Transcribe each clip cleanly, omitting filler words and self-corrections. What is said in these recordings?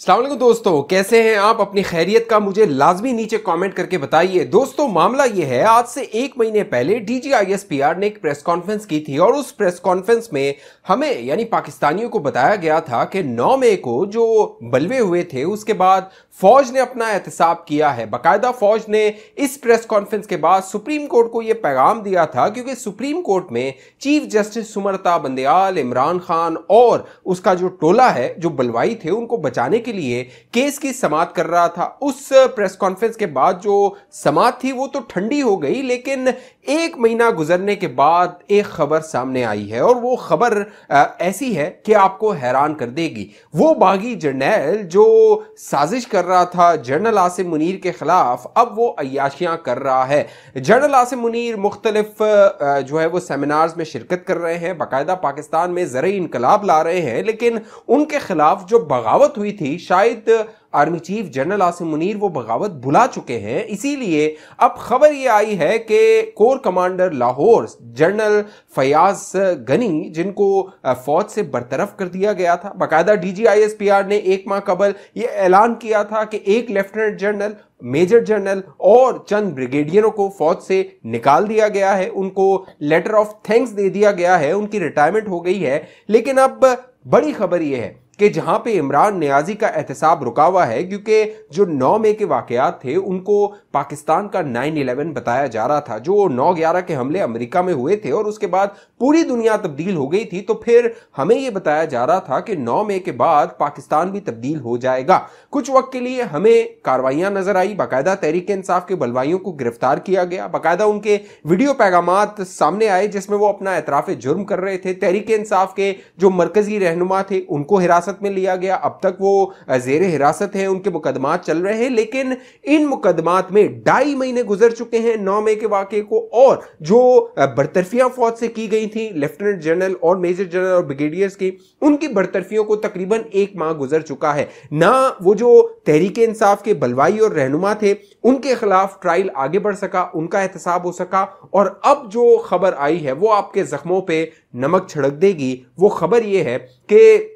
अस्सलाम वालेकुम दोस्तों, कैसे हैं आप? अपनी खैरियत का मुझे लाजमी नीचे कमेंट करके बताइए। दोस्तों, मामला ये है, आज से एक महीने पहले DGISPR ने एक प्रेस कॉन्फ्रेंस की थी और उस प्रेस कॉन्फ्रेंस में हमें यानी पाकिस्तानियों को बताया गया था कि 9 मई को जो बलवे हुए थे उसके बाद फौज ने अपना एहतसाब किया है। बाकायदा फौज ने इस प्रेस कॉन्फ्रेंस के बाद सुप्रीम कोर्ट को यह पैगाम दिया था, क्योंकि सुप्रीम कोर्ट में चीफ जस्टिस सुमरता बंदयाल, इमरान खान और उसका जो टोला है जो बलवाई थे उनको बचाने के लिए केस की समाअत कर रहा था। उस प्रेस कॉन्फ्रेंस के बाद जो समाअत थी वो तो ठंडी हो गई, लेकिन एक महीना गुजरने के बाद एक खबर सामने आई है और वो खबर ऐसी है कि आपको हैरान कर देगी। वो बागी जर्नैल जो साजिश कर रहा था जनरल आसिम मुनीर के खिलाफ, अब वो अय्याशियां कर रहा है। जनरल आसिम मुनीर मुख्तलिफ जो है वो सेमिनार्स में शिरकत कर रहे हैं, बाकायदा पाकिस्तान में ज़रई इनकलाब ला रहे हैं, लेकिन उनके खिलाफ जो बगावत हुई थी, शायद army chief general Asim Munir वो बगावत भुला चुके हैं। इसीलिए अब खबर ये आई है कि core commander Lahore general Fayyaz Ghani, जिनको फौज से बरतरफ कर दिया गया था, बाकायदा DGISPR ने एक माह कबल ये ऐलान किया था कि एक लेफ्टिनेंट जनरल, मेजर जनरल और चंद ब्रिगेडियरों को फौज से निकाल दिया गया है, उनको लेटर ऑफ थैंक्स दे दिया गया है, उनकी रिटायरमेंट हो गई है। लेकिन अब बड़ी खबर यह है कि जहां पे इमरान नियाजी का एहतसाब रुका हुआ है, क्योंकि जो 9 मई के वाकयात थे उनको पाकिस्तान का 9/11 बताया जा रहा था। जो 9/11 के हमले अमेरिका में हुए थे और उसके बाद पूरी दुनिया तब्दील हो गई थी, तो फिर हमें यह बताया जा रहा था कि 9 मई के बाद पाकिस्तान भी तब्दील हो जाएगा। कुछ वक्त के लिए हमें कार्रवाइयां नजर आई, बाकायदा तहरीक इंसाफ के बलवाइयों को गिरफ्तार किया गया, बाकायदा उनके वीडियो पैगामात सामने आए जिसमें वो अपना एतराफ जुर्म कर रहे थे। तहरीक इंसाफ के जो मरकजी रहनुमा थे उनको हिरासत में लिया गया, अब तक वो जेरे हिरासत है, उनके मुकदमात चल रहे हैं। लेकिन इन मुकदमात में 2.5 महीने गुजर चुके हैं 9 मई के वाकये को, और जो बरतरफियां फौज से की गई थी लेफ्टिनेंट जनरल और मेजर जनरल और ब्रिगेडियर्स की, उनकी बरतरफियों को तकरीबन एक माह गुजर चुका है। ना वो जो तहरीक इंसाफ के बलवाई और रहनुमा थे उनके खिलाफ ट्रायल आगे बढ़ सका, उनका एहतसाब हो सका, और अब जो खबर आई है वो आपके जख्मों पे नमक छिड़क देगी। वो खबर ये है कि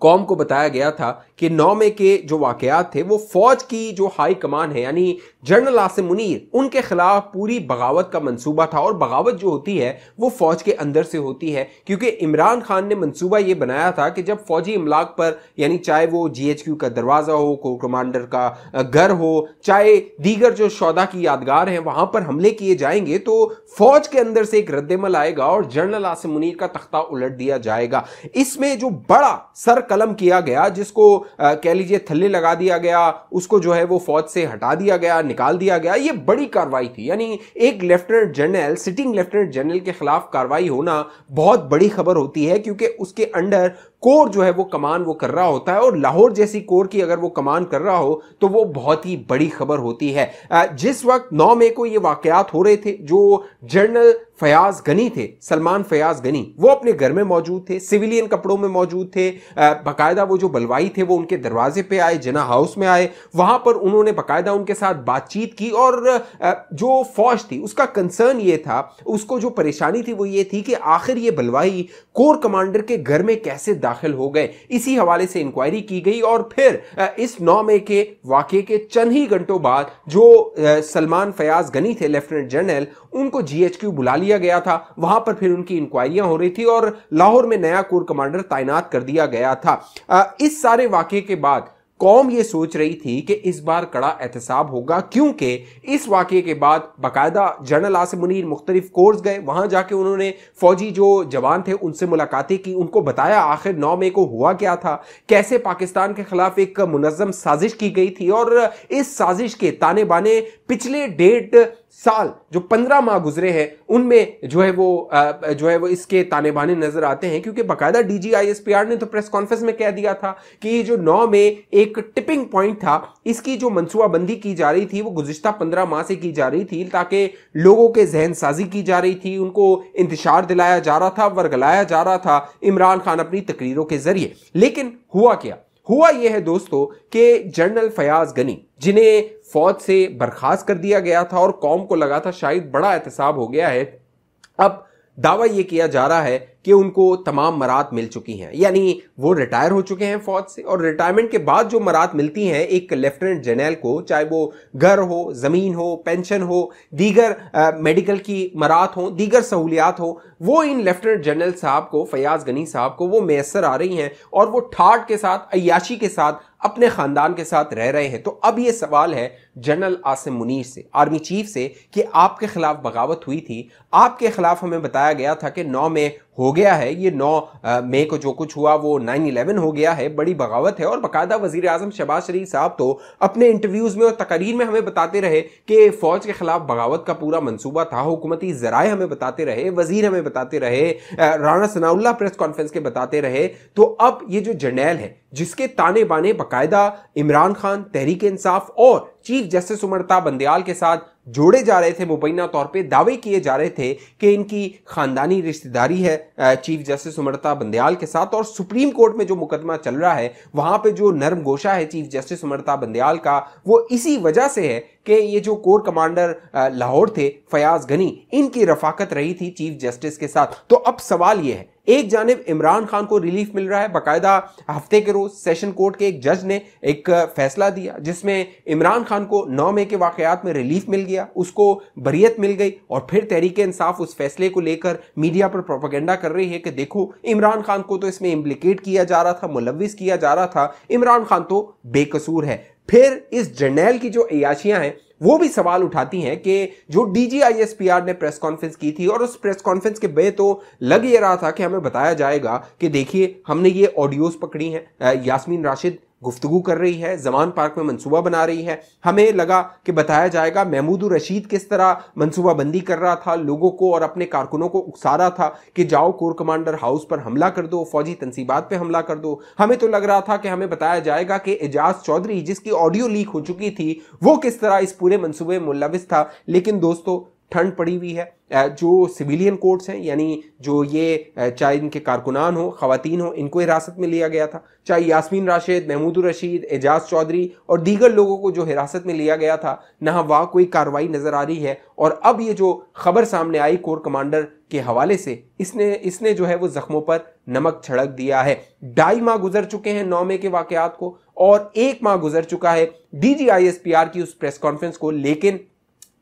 कौम को बताया गया था कि 9 मई के जो वाकयात थे वो फौज की जो हाई कमान है यानी जनरल आसिम मुनीर, उनके खिलाफ पूरी बगावत का मंसूबा था। और बगावत जो होती है वो फौज के अंदर से होती है, क्योंकि इमरान खान ने मंसूबा ये बनाया था कि जब फौजी इमलाक पर, यानी चाहे वो GHQ का दरवाजा हो, कोर कमांडर का घर हो, चाहे दीगर जो शौदा की यादगार है, वहां पर हमले किए जाएंगे तो फौज के अंदर से एक रद्देमल आएगा और जनरल आसिम मुनीर का तख्ता उलट दिया जाएगा। इसमें जो बड़ा सर कलम किया गया, जिसको कह लीजिए थल्ले लगा दिया गया, उसको जो है वो फौज से हटा दिया गया, निकाल दिया गया, ये बड़ी कार्रवाई थी। यानी एक lieutenant general, sitting lieutenant general के खिलाफ कार्रवाई होना बहुत बड़ी खबर होती है, क्योंकि उसके अंडर कोर जो है वो कमान वो कर रहा होता है, और लाहौर जैसी कोर की अगर वो कमान कर रहा हो तो वो बहुत ही बड़ी खबर होती है। जिस वक्त 9 मई को ये वाकयात हो रहे थे, जो जनरल फयाज गनी थे, सलमान फयाज गनी, वो अपने घर में मौजूद थे, सिविलियन कपड़ों में मौजूद थे। बाकायदा वो जो बलवाई थे वो उनके दरवाजे पे आए, जिना हाउस में आए, वहां पर उन्होंने बाकायदा उनके साथ बातचीत की, और जो फौज थी उसका कंसर्न ये था, उसको जो परेशानी थी वो ये थी कि आखिर ये बलवाई कोर कमांडर के घर में कैसे दाखिल हो गए। इसी हवाले से इंक्वायरी की गई, और फिर इस 9 मई के वाकये के चंद ही घंटों बाद जो सलमान फयाज गनी थे लेफ्टिनेंट जनरल, उनको GHQ बुला लिया गया था। वहां पर फिर उनकी इंक्वायरियां हो रही थी और लाहौर में नया कोर कमांडर तैनात कर दिया गया था। इस सारे वाकये के बाद कौम ये सोच रही थी कि इस बार कड़ा एहतसाब होगा, क्योंकि इस वाकये के बाद बाकायदा जनरल आसिम मुनीर मुख्तलिफ कोर्स गए, वहां जाके उन्होंने फौजी जो जवान थे उनसे मुलाकातें की, उनको बताया आखिर 9 मई को हुआ क्या था, कैसे पाकिस्तान के खिलाफ एक मुनज़्ज़म साजिश की गई थी, और इस साजिश के ताने बाने पिछले 1.5 साल जो 15 माह गुजरे हैं उनमें जो है वो इसके ताने बाने नजर आते हैं। क्योंकि बाकायदा DGISPR ने तो प्रेस कॉन्फ्रेंस में कह दिया था कि ये जो 9 मई एक टिपिंग पॉइंट था, इसकी जो मनसूबाबंदी की जा रही थी वो गुज़िश्ता 15 माह से की जा रही थी, ताकि लोगों के जहन साजी की जा रही थी, उनको इंतशार दिलाया जा रहा था, वर्गलाया जा रहा था इमरान खान अपनी तकरीरों के जरिए। लेकिन हुआ क्या? हुआ यह है दोस्तों कि जनरल फयाज गनी, जिन्हें फौज से बर्खास्त कर दिया गया था और कौम को लगा था शायद बड़ा एहतसाब हो गया है, अब दावा यह किया जा रहा है कि उनको तमाम मरात मिल चुकी हैं, यानी वो रिटायर हो चुके हैं फौज से, और रिटायरमेंट के बाद जो मरात मिलती हैं एक लेफ्टिनेंट जनरल को, चाहे वो घर हो, जमीन हो, पेंशन हो, दीगर मेडिकल की मरात हो, दीगर सहूलियात हो, वो इन लेफ्टिनेंट जनरल साहब को, फयाज गनी साहब को वो मैसर आ रही हैं और वो ठाट के साथ, अय्याशी के साथ, अपने खानदान के साथ रह रहे हैं। तो अब ये सवाल है जनरल आसिम मुनीर से, आर्मी चीफ से, कि आपके खिलाफ बगावत हुई थी, आपके खिलाफ हमें बताया गया था कि 9 मई हो गया है, ये 9 मई को जो कुछ हुआ वो 9/11 हो गया है, बड़ी बगावत है। और बाकायदा वजीर आजम शहबाज शरीफ साहब तो अपने इंटरव्यूज में और तकरीर में हमें बताते रहे कि फौज के खिलाफ बगावत का पूरा मंसूबा था, हुकूमती जराए हमें बताते रहे, वजीर हमें बताते रहे, राना सनाउल्लाह प्रेस कॉन्फ्रेंस के बताते रहे। तो अब ये जो जर्नैल है जिसके ताने बाने बाकायदा इमरान खान, तहरीक इंसाफ और चीफ जस्टिस उमर ता बंदयाल के साथ जोड़े जा रहे थे, मुबैना तौर पे दावे किए जा रहे थे कि इनकी खानदानी रिश्तेदारी है चीफ जस्टिस उमर ता बंदयाल के साथ, और सुप्रीम कोर्ट में जो मुकदमा चल रहा है वहां पे जो नरम गोशा है चीफ जस्टिस उमर ता बंदयाल का, वो इसी वजह से है कि ये जो कोर कमांडर लाहौर थे फयाज गनी, इनकी रफाकत रही थी चीफ जस्टिस के साथ। तो अब सवाल यह है, एक जानिब इमरान खान को रिलीफ मिल रहा है, बाकायदा हफ्ते के रोज सेशन कोर्ट के एक जज ने एक फैसला दिया जिसमें इमरान खान को 9 मई के वाकयात में रिलीफ मिल गया, उसको बरियत मिल गई, और फिर तहरीक इंसाफ उस फैसले को लेकर मीडिया पर प्रोपेगेंडा कर रही है कि देखो इमरान खान को तो इसमें इम्प्लीकेट किया जा रहा था, मुलव्विस किया जा रहा था, इमरान खान तो बेकसूर है। फिर इस जर्नैल की जो अयाशियां हैं वो भी सवाल उठाती हैं कि जो DGISPR ने प्रेस कॉन्फ्रेंस की थी, और उस प्रेस कॉन्फ्रेंस के बे तो लग ये रहा था कि हमें बताया जाएगा कि देखिए हमने ये ऑडियोज पकड़ी हैं, यास्मीन राशिद गुफ्तगू कर रही है, जमान पार्क में मंसूबा बना रही है, हमें लगा कि बताया जाएगा महमूद रशीद किस तरह मंसूबा बंदी कर रहा था, लोगों को और अपने कारकुनों को उकसा रहा था कि जाओ कोर कमांडर हाउस पर हमला कर दो, फौजी तंसीबात पे हमला कर दो। हमें तो लग रहा था कि हमें बताया जाएगा कि एजाज चौधरी जिसकी ऑडियो लीक हो चुकी थी वो किस तरह इस पूरे मंसूबे में मुलविस था। लेकिन दोस्तों ठंड पड़ी हुई है, जो सिविलियन कोर्ट्स हैं, यानी जो ये चाहे इनके कारकुनान हो, खवातीन हो, इनको हिरासत में लिया गया था, चाहे यास्मीन राशिद, महमूद रशीद, एजाज चौधरी और दीगर लोगों को जो हिरासत में लिया गया था, ना वहाँ कोई कार्रवाई नजर आ रही है। और अब ये जो खबर सामने आई कोर कमांडर के हवाले से, इसने जो है वो जख्मों पर नमक छिड़क दिया है। 2.5 माह गुजर चुके हैं 9 मई के वाकयात को, और 1 माह गुजर चुका है DGISPR की उस प्रेस कॉन्फ्रेंस को। लेकिन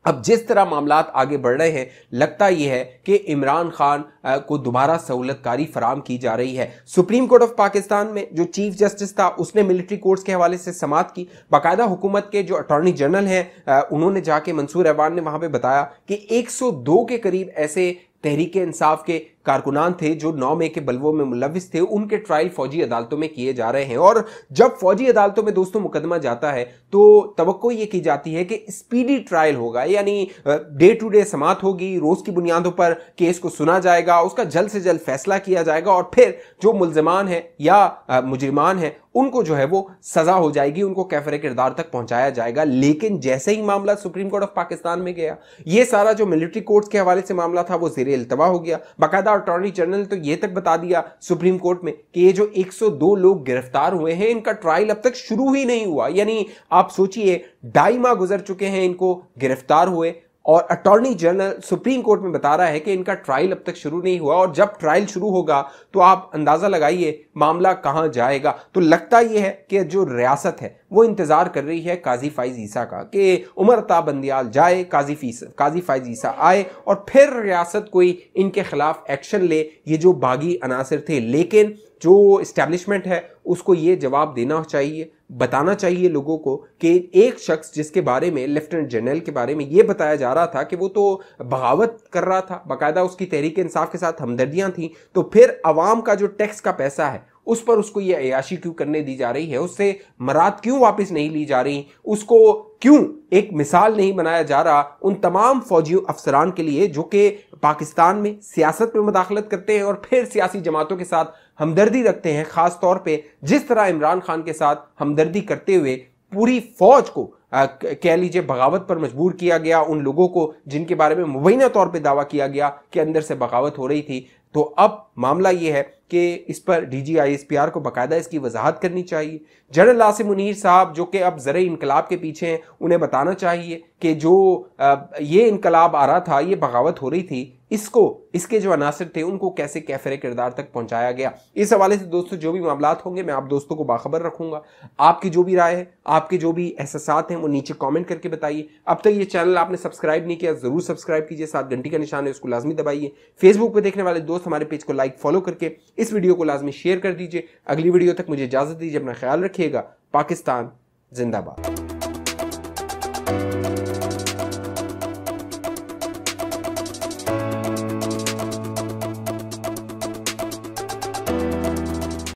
अब जिस तरह मामलात आगे बढ़ रहे हैं, लगता यह है कि इमरान खान को दोबारा सहूलतकारी फराम की जा रही है। सुप्रीम कोर्ट ऑफ पाकिस्तान में जो चीफ जस्टिस था उसने मिलिट्री कोर्ट्स के हवाले से समाअत की, बाकायदा हुकूमत के जो अटॉर्नी जनरल हैं उन्होंने जाके, मंसूर अहवान ने वहां पे बताया कि 102 के करीब ऐसे तहरीक इंसाफ के कारकुनान थे जो 9 मई के बलवों में मुलविस थे, उनके ट्रायल फौजी अदालतों में किए जा रहे हैं। और जब फौजी अदालतों में दोस्तों मुकदमा जाता है तो तवक्को ये की जाती है कि स्पीडी ट्रायल होगा, यानी डे टू डे समाअत होगी, रोज की बुनियादों पर केस को सुना जाएगा, उसका जल्द से जल्द फैसला किया जाएगा, और फिर जो मुल्जिमान है या मुजरिमान है उनको जो है वो सजा हो जाएगी, उनको कैफरे किरदार तक पहुंचाया जाएगा। लेकिन जैसे ही मामला सुप्रीम कोर्ट ऑफ पाकिस्तान में गया, ये सारा जो मिलिट्री कोर्ट्स के हवाले से मामला था वो ज़ेरे इल्तवा हो गया। बाकायदा अटॉर्नी जनरल ने तो ये तक बता दिया सुप्रीम कोर्ट में कि ये जो 102 लोग गिरफ्तार हुए हैं इनका ट्रायल अब तक शुरू ही नहीं हुआ। यानी आप सोचिए 2.5 माह गुजर चुके हैं इनको गिरफ्तार हुए, और अटॉर्नी जनरल सुप्रीम कोर्ट में बता रहा है कि इनका ट्रायल अब तक शुरू नहीं हुआ, और जब ट्रायल शुरू होगा तो आप अंदाजा लगाइए मामला कहां जाएगा। तो लगता यह है कि जो रियासत है वो इंतजार कर रही है काजी फाइज ईसा का कि उमर ता बंदयाल जाए, काजी फाइज ईसा आए, और फिर रियासत कोई इनके खिलाफ एक्शन ले, ये जो बागी अनासिर थे। लेकिन जो इस्टेब्लिशमेंट है उसको ये जवाब देना चाहिए, बताना चाहिए लोगों को कि एक शख्स जिसके बारे में, लेफ्टिनेंट जनरल के बारे में ये बताया जा रहा था कि वो तो बगावत कर रहा था, बाकायदा उसकी तहरीक इंसाफ के साथ हमदर्दियां थी, तो फिर अवाम का जो टैक्स का पैसा है उस पर उसको ये अयाशी क्यों करने दी जा रही है, उससे मराद क्यों वापस नहीं ली जा रही, उसको क्यों एक मिसाल नहीं बनाया जा रहा उन तमाम फौजी अफसरान के लिए जो कि पाकिस्तान में सियासत में मुदाखलत करते हैं और फिर सियासी जमातों के साथ हमदर्दी रखते हैं, खास तौर पे जिस तरह इमरान खान के साथ हमदर्दी करते हुए पूरी फौज को कह लीजिए बगावत पर मजबूर किया गया, उन लोगों को जिनके बारे में मुबैना तौर पे दावा किया गया कि अंदर से बगावत हो रही थी। तो अब मामला ये है कि इस पर DGISPR को बाकायदा इसकी वजाहत करनी चाहिए। जनरल आसिम मुनीर साहब जो कि अब ज़र इनकलाब के पीछे हैं, उन्हें बताना चाहिए कि जो ये इनकलाब आ रहा था, ये बगावत हो रही थी, इसके जो अनासर थे उनको कैसे कैफरे किरदार तक पहुंचाया गया। इस हवाले से दोस्तों जो भी मामलात होंगे मैं आप दोस्तों को बाखबर रखूंगा। आपकी जो भी राय है, आपके जो भी एहसासात हैं, वो नीचे कमेंट करके बताइए। अब तक ये चैनल आपने सब्सक्राइब नहीं किया, जरूर सब्सक्राइब कीजिए, साथ घंटी का निशान है उसको लाजमी दबाइए। फेसबुक पर देखने वाले दोस्त हमारे पेज को लाइक फॉलो करके इस वीडियो को लाजमी शेयर कर दीजिए। अगली वीडियो तक मुझे इजाजत दीजिए, अपना ख्याल रखिएगा। पाकिस्तान जिंदाबाद।